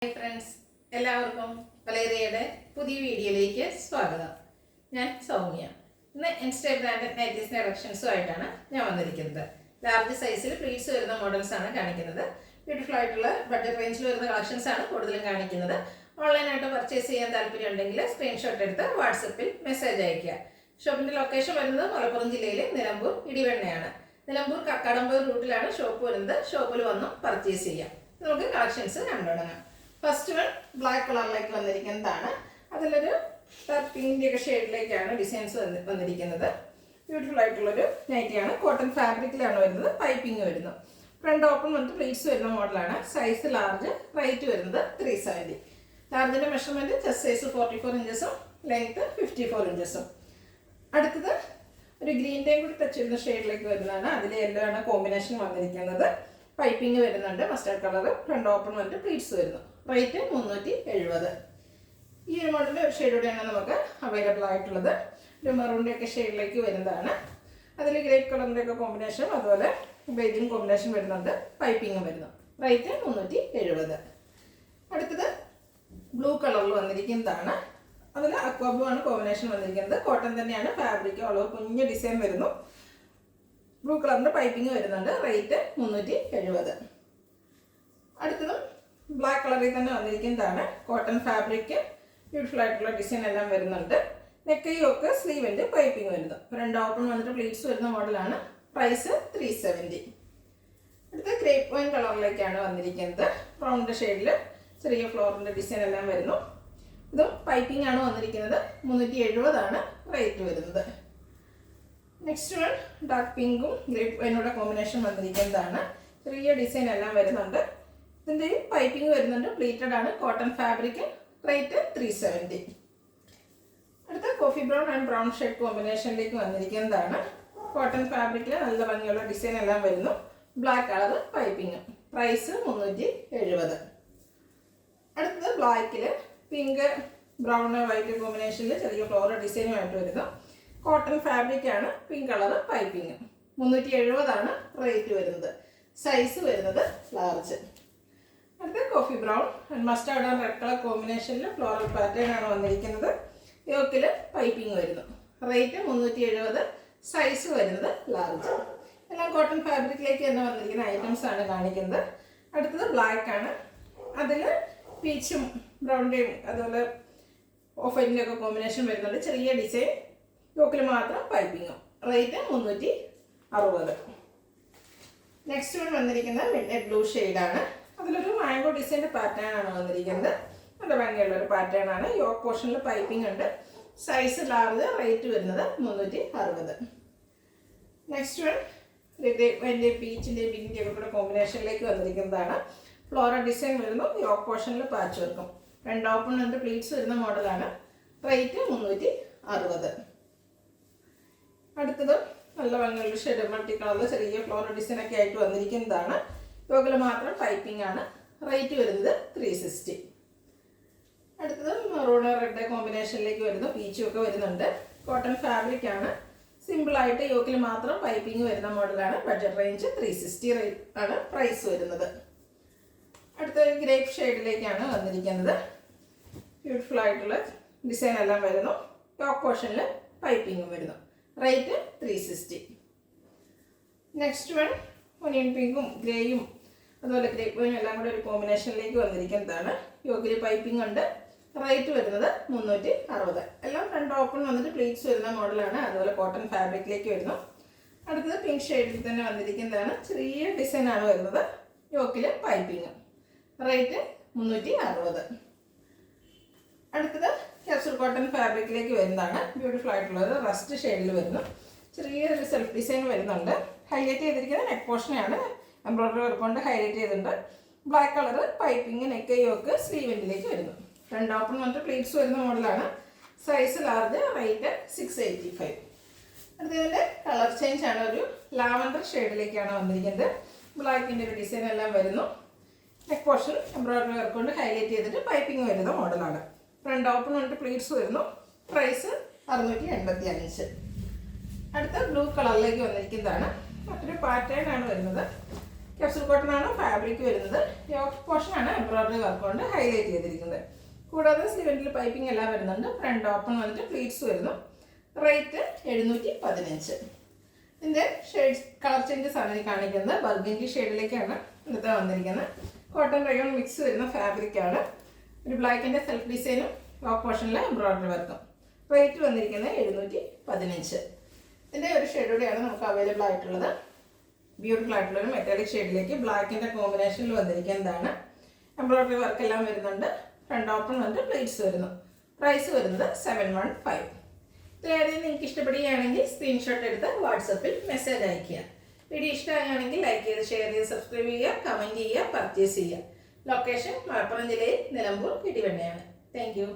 Hi friends, എല്ലാവർക്കും വലേറിയയുടെ പുതിയ വീഡിയോയിലേക്ക് സ്വാഗതം. ഞാൻ സൗമ്യ. ഇന്ന് ഇൻസ്റ്റ ബ്രാൻഡഡ് നൈറ്റീസിൻ്റെ കളക്ഷൻസുമായിട്ടാണ് ഞാൻ വന്നിരിക്കുന്നത്. ലാർജ് സൈസിൽ പ്ലീറ്റ്സ് വരുന്ന മോഡൽസ് ആണ് കാണിക്കുന്നത്. ബ്യൂട്ടിഫുൾ ആയിട്ടുള്ള ബഡ്ജറ്റ് റേഞ്ചിൽ വരുന്ന കളക്ഷൻസ് ആണ് കൂടുതലും കാണിക്കുന്നത്. ഓൺലൈനായിട്ട് പർച്ചേസ് ചെയ്യാൻ താല്പര്യം ഉണ്ടെങ്കിൽ സ്ക്രീൻഷോട്ട് എടുത്ത് വാട്സപ്പിൽ മെസ്സേജ് അയയ്ക്കുക. ഷോപ്പിൻ്റെ ലൊക്കേഷൻ വരുന്നത് മലപ്പുറം ജില്ലയിലെ നിലമ്പൂർ ഇടിവണ്ണയാണ്. നിലമ്പൂർ കക്കാടമ്പൂർ റൂട്ടിലാണ് ഷോപ്പ് വരുന്നത്. ഷോപ്പിൽ വന്നും പർച്ചേസ് ചെയ്യാം. നമുക്ക് കളക്ഷൻസ് കണ്ടുതുടങ്ങാം. ഫസ്റ്റ് വൺ ബ്ലാക്ക് കളറിലേക്ക് വന്നിരിക്കുന്നതാണ്. അതിലൊരു പിങ്കിൻ്റെ ഒക്കെ ഷെയ്ഡിലേക്കാണ് ഡിസൈൻസ് വന്നിരിക്കുന്നത്. ബ്യൂട്ടിഫുൾ ആയിട്ടുള്ളൊരു നൈറ്റിയാണ്. കോട്ടൺ ഫാബ്രിക്കിലാണ് വരുന്നത്. പൈപ്പിംഗ് വരുന്നു. ഫ്രണ്ട് ഓപ്പൺ വന്നിട്ട് പ്ലീറ്റ്സ് വരുന്ന മോഡലാണ്. Size large. റേറ്റ് വരുന്നത് 370. ലാർജിൻ്റെ മെഷർമെൻറ്റ് ചെസ്റ്റ് സൈസ് 44 ഇഞ്ചസും ലെങ്ത്ത് 54 ഇഞ്ചസും. അടുത്തത് ഒരു ഗ്രീൻ്റെയും കൂടി ടച്ച് ചെയ്യുന്ന ഷെയ്ഡിലേക്ക് വരുന്നതാണ്. അതിൽ യെല്ലോ ആണ് കോമ്പിനേഷൻ വന്നിരിക്കുന്നത്. പൈപ്പിംഗ് വരുന്നുണ്ട്. Mustard colour. ഫ്രണ്ട് ഓപ്പൺ വന്നിട്ട് പ്ലീറ്റ്സ് വരുന്നു. റേറ്റ് 370. ഈ ഒരു മോഡലിൻ്റെ ഒരു ഷെയ്ഡോടെയാണ് നമുക്ക് അവൈലബിൾ ആയിട്ടുള്ളത്. ഒരു മെറൂണിൻ്റെ ഒക്കെ ഷെയ്ഡിലേക്ക് വരുന്നതാണ്. അതിൽ ഗ്രേപ്പ് കളറിൻ്റെ ഒക്കെ കോമ്പിനേഷൻ, അതുപോലെ ബേജും കോമ്പിനേഷൻ വരുന്നുണ്ട്. പൈപ്പിംഗും വരുന്നു. റേറ്റ് 370. അടുത്തത് ബ്ലൂ കളറിൽ വന്നിരിക്കുന്നതാണ്. അതിൽ അക്വാബ്ലൂ ആണ് കോമ്പിനേഷൻ വന്നിരിക്കുന്നത്. കോട്ടൺ തന്നെയാണ് ഫാബ്രിക്. അളവ് കുഞ്ഞ് ഡിസൈൻ വരുന്നു. ബ്ലൂ കളറിൻ്റെ പൈപ്പിംഗ് വരുന്നുണ്ട്. റേറ്റ് 370. അടുത്തതും ബ്ലാക്ക് കളറിൽ തന്നെ വന്നിരിക്കുന്നതാണ്. Cotton fabric. ബ്യൂട്ടിഫുൾ ആയിട്ടുള്ള ഡിസൈൻ എല്ലാം വരുന്നുണ്ട്. നെക്കൈയൊക്കെ സ്ലീവിൻ്റെ പൈപ്പിംഗ് വരുന്നു. ഫ്രണ്ട് ഓപ്പൺ വന്നിട്ട് പ്ലീറ്റ്സ് വരുന്ന മോഡലാണ്. പ്രൈസ് 370. അടുത്ത ഗ്രേപ്പ് വൈൻ കളറിലേക്കാണ് വന്നിരിക്കുന്നത്. ബ്രൗണിൻ്റെ ഷെയ്ഡിൽ ചെറിയ ഫ്ലോറിൻ്റെ ഡിസൈൻ എല്ലാം വരുന്നു. ഇതും പൈപ്പിംഗ് ആണ് വന്നിരിക്കുന്നത്. 370 ആണ് റേറ്റ് വരുന്നത്. നെക്സ്റ്റ് വൺ ഡാർക്ക് പിങ്കും ഗ്രേപ്പ് വൈനോടെ കോമ്പിനേഷൻ വന്നിരിക്കുന്നതാണ്. ചെറിയ ഡിസൈൻ എല്ലാം വരുന്നുണ്ട്. ഇതിൻ്റെയും പൈപ്പിംഗ് വരുന്നുണ്ട്. പ്ലീറ്റഡ് ആണ്. Cotton fabric. റേറ്റ് 370. അടുത്ത coffee brown and brown shade കോമ്പിനേഷനിലേക്ക് വന്നിരിക്കുന്നതാണ്. കോട്ടൺ ഫാബ്രിക്കിൽ നല്ല ഭംഗിയുള്ള ഡിസൈൻ എല്ലാം വരുന്നു. Black colour piping. പ്രൈസ് 370. അടുത്തത് ബ്ലാക്കിൽ പിങ്ക് ബ്രൗൺ വൈറ്റ് കോമ്പിനേഷനിൽ ചെറിയ ഫ്ലോറൽ ഡിസൈനുമായിട്ട് വരുന്നു. കോട്ടൺ ഫാബ്രിക് ആണ്. Pink colour piping. 370 ആണ് റേറ്റ് വരുന്നത്. സൈസ് വരുന്നത് ലാർജ്. അടുത്ത coffee brown and mustard and red colour കോമ്പിനേഷനിൽ ഫ്ലോറൽ പാറ്റേൺ ആണ് വന്നിരിക്കുന്നത്. യോക്കിൽ പൈപ്പിംഗ് വരുന്നു. റേറ്റ് 370. സൈസ് വരുന്നത് ലാർജ്. എല്ലാം കോട്ടൺ ഫാബ്രിക്കിലേക്ക് തന്നെ വന്നിരിക്കുന്ന ഐറ്റംസ് ആണ് കാണിക്കുന്നത്. അടുത്തത് ബ്ലാക്ക് ആണ്. അതിൽ പീച്ചും ബ്രൗണിൻ്റെയും അതുപോലെ ഓഫ് വൈറ്റിൻ്റെ ഒക്കെ കോമ്പിനേഷൻ വരുന്നുണ്ട്. ചെറിയ ഡിസൈൻ. യോക്കിൽ മാത്രം പൈപ്പിങ്ങും. റേറ്റ് 360. നെക്സ്റ്റ് വൺ വന്നിരിക്കുന്നത് മിഡ്നൈറ്റ് ബ്ലൂ ഷെയ്ഡാണ്. അതിലൊരു മാംഗോ ഡിസൈൻ്റെ പാറ്റേൺ ആണ് വന്നിരിക്കുന്നത്. നല്ല ഭംഗിയുള്ളൊരു പാറ്റേൺ ആണ്. യോക്ക് പോർഷനിൽ പൈപ്പിംഗ് ഉണ്ട്. Size large. റേറ്റ് വരുന്നത് 360. നെക്സ്റ്റ് വൺ വലിയ പീച്ചിൻ്റെയും പിങ്കിൻ്റെയും ഒക്കെ കൂടെ കോമ്പിനേഷനിലേക്ക് വന്നിരിക്കുന്നതാണ്. ഫ്ലോറൽ ഡിസൈൻ വരുന്നു. യോക്ക് പോർഷനിൽ പാച്ച് വർക്കും. രണ്ട് ഓപ്പൺ ഉണ്ട് പ്ലീറ്റ്സ് വരുന്ന മോഡലാണ്. റേറ്റ് 360. അടുത്തത് നല്ല ഭംഗിയുള്ള ഷെയ്ഡ് മൾട്ടി കളറിൽ ചെറിയ ഫ്ലോറൽ ഡിസൈനൊക്കെ ആയിട്ട് വന്നിരിക്കുന്നതാണ്. യോക്കിൽ മാത്രം പൈപ്പിംഗ് ആണ്. റേറ്റ് വരുന്നത് 360. അടുത്തത് മെറൂൺ റെഡ് കോമ്പിനേഷനിലേക്ക് വരുന്നു. പീച്ചും ഒക്കെ വരുന്നുണ്ട്. കോട്ടൺ ഫാബ്രിക് ആണ്. സിമ്പിളായിട്ട് യോക്കിൽ മാത്രം പൈപ്പിംഗ് വരുന്ന മോഡലാണ്. ബഡ്ജറ്റ് റേഞ്ച് 360 ആണ് പ്രൈസ് വരുന്നത്. അടുത്ത ഗ്രേപ്പ് ഷെയ്ഡിലേക്കാണ് വന്നിരിക്കുന്നത്. ബ്യൂട്ടിഫുൾ ആയിട്ടുള്ള ഡിസൈൻ എല്ലാം വരുന്നു. യോക്ക് പോർഷനിൽ പൈപ്പിംഗും വരുന്നു. റേറ്റ് 360. നെക്സ്റ്റ് വൺ ഒനിയൻ പിങ്കും ഗ്രേയും അതുപോലെ ഗ്രേപ്പ് വൈനും എല്ലാം കൂടെ ഒരു കോമ്പിനേഷനിലേക്ക് വന്നിരിക്കുന്നതാണ്. യോക്കിൽ പൈപ്പിംഗ് ഉണ്ട്. റേറ്റ് വരുന്നത് 360. എല്ലാം ഫ്രണ്ട് ഓപ്പൺ വന്നിട്ട് പ്ലീറ്റ്സ് വരുന്ന മോഡലാണ്. അതുപോലെ കോട്ടൺ ഫാബ്രിക്കിലേക്ക് വരുന്നു. അടുത്തത് പിങ്ക് ഷെയ്ഡിൽ തന്നെ വന്നിരിക്കുന്നതാണ്. ചെറിയ ഡിസൈനാണ് വരുന്നത്. യോക്കിൽ പൈപ്പിംഗ്. റേറ്റ് 360. അടുത്തത് കാപ്സൂൾ കോട്ടൺ ഫാബ്രിക്കിലേക്ക് വരുന്നതാണ്. ബ്യൂട്ടിഫുൾ ആയിട്ടുള്ളത് റസ്റ്റ് ഷെയ്ഡിൽ വരുന്നു. ചെറിയൊരു സെൽഫ് ഡിസൈൻ വരുന്നുണ്ട്. ഹൈലൈറ്റ് ചെയ്തിരിക്കുന്നത് നെക്ക് പോർഷനെയാണ്. എംബ്രോയ്ഡറി വർക്ക് കൊണ്ട് ഹൈലൈറ്റ് ചെയ്തിട്ടുണ്ട്. Black colour piping. Neck yoke സ്ലീവിൻ്റിലേക്ക് വരുന്നു. രണ്ട് ഓപ്പൺ വന്നിട്ട് പ്ലീറ്റ്സ് വരുന്ന മോഡലാണ്. Size large. റേറ്റ് 685. അടുത്തതിൻ്റെ കളർ ചേഞ്ച് ആണ്. ഒരു ലാവൻഡർ ഷെയ്ഡിലേക്കാണ് വന്നിരിക്കുന്നത്. ബ്ലാക്കിൻ്റെ ഒരു ഡിസൈൻ എല്ലാം വരുന്നു. നെക്ക് പോർഷൻ എംബ്രോയ്ഡറി വർക്ക് കൊണ്ട് ഹൈലൈറ്റ് ചെയ്തിട്ട് പൈപ്പിംഗ് വരുന്ന മോഡലാണ്. ഫ്രണ്ട് ഓപ്പൺ വന്നിട്ട് പ്ലീറ്റ്സ് വരുന്നു. പ്രൈസ് 685. അടുത്ത ബ്ലൂ കളറിലേക്ക് വന്നിരിക്കുന്നതാണ്. മറ്റൊരു പാറ്റേൺ ആണ് വരുന്നത്. ക്യാപ്സൂൾ കോട്ടൺ ആണ് ഫാബ്രിക് വരുന്നത്. യോക്ക് പോർഷൻ ആണ് എംബ്രോയിഡറി വർക്ക് കൊണ്ട് ഹൈലൈറ്റ് ചെയ്തിരിക്കുന്നത്. കൂടാതെ സ്ലീവിൻ്റെ പൈപ്പിംഗ് എല്ലാം വരുന്നുണ്ട്. ഫ്രണ്ട് ഓപ്പൺ വന്നിട്ട് പ്ലീറ്റ്സ് വരുന്നു. റേറ്റ് 715. ഇതിൻ്റെ ഷെയ്ഡ്സ് കളർ ചേഞ്ചസ് ആണ് ഈ കാണിക്കുന്നത്. ബർഗൻഡി ഷെയ്ഡിലേക്കാണ് ഇന്നത്തെ വന്നിരിക്കുന്നത്. കോട്ടൺ റയോൺ മിക്സ് വരുന്ന ഫാബ്രിക്കാണ്. ഒരു ബ്ലാക്കിൻ്റെ സെൽഫ് ഡിസൈനും യോക്ക് പോർഷനിൽ എംബ്രോയിഡറി വർക്കും. റേറ്റ് വന്നിരിക്കുന്നത് 715. ഇതിൻ്റെ ഒരു ഷെയ്ഡ് കൂടെയാണ് നമുക്ക് അവൈലബിൾ ആയിട്ടുള്ളത്. ബ്യൂട്ടിഫുൾ ആയിട്ടുള്ളൊരു മെറ്റാലിക് ഷെയ്ഡിലേക്ക് ബ്ലാക്കിൻ്റെ കോമ്പിനേഷനിൽ വന്നിരിക്കുന്നതാണ്. എംബ്രോയിഡറി വർക്ക് എല്ലാം വരുന്നുണ്ട്. ഫ്രണ്ട് ഓപ്പൺ വന്നിട്ട് പ്ലേറ്റ്സ് വരുന്നു. പ്രൈസ് വരുന്നത് 715. ഇതിലേതെങ്കിലും നിങ്ങൾക്ക് ഇഷ്ടപ്പെടുകയാണെങ്കിൽ സ്ക്രീൻഷോട്ട് എടുത്ത് വാട്സപ്പിൽ മെസ്സേജ് അയയ്ക്കുക. വീഡിയോ ഇഷ്ടമാണെങ്കിൽ ലൈക്ക് ചെയ്ത് ഷെയർ ചെയ്ത് സബ്സ്ക്രൈബ് ചെയ്യുക, കമൻറ്റ് ചെയ്യുക, പർച്ചേസ് ചെയ്യുക. ലൊക്കേഷൻ മലപ്പുറം ജില്ലയിൽ നിലമ്പൂർ ഇടിവണ്ണയാണ്. Thank you.